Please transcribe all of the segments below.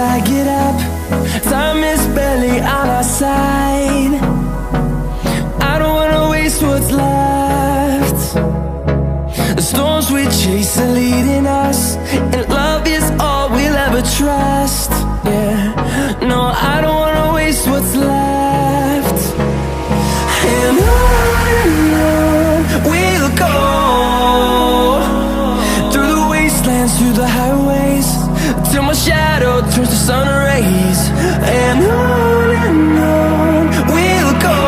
I get up. Time is barely on our side. I don't wanna waste what's left. The storms we chase are leading us, and love is all we'll ever trust. Yeah, no, I don't wanna waste what's left. And on we'll go, through the wastelands, through the highways, till my shadow turns to sun rays. And on we'll go,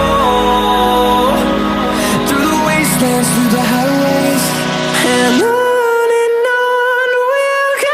through the wastelands, through the highways, and on we'll go.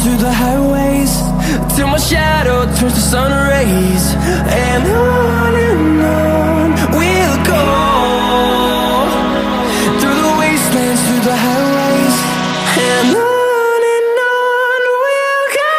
Through the highways, till my shadow turns to sun rays. And on we'll go, through the wastelands, through the highways, and on we'll go.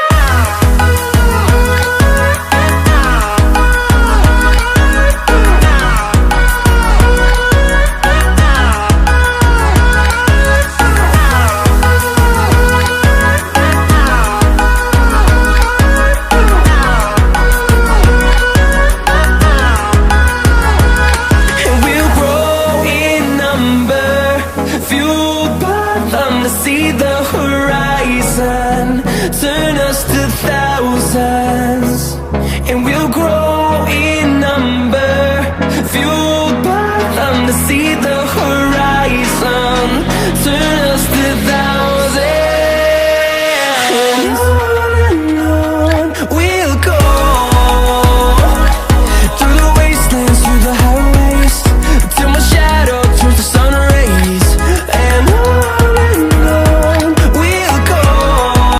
See the horizon, turn us to thousands, and we'll grow in number, fueled by them to see the horizon.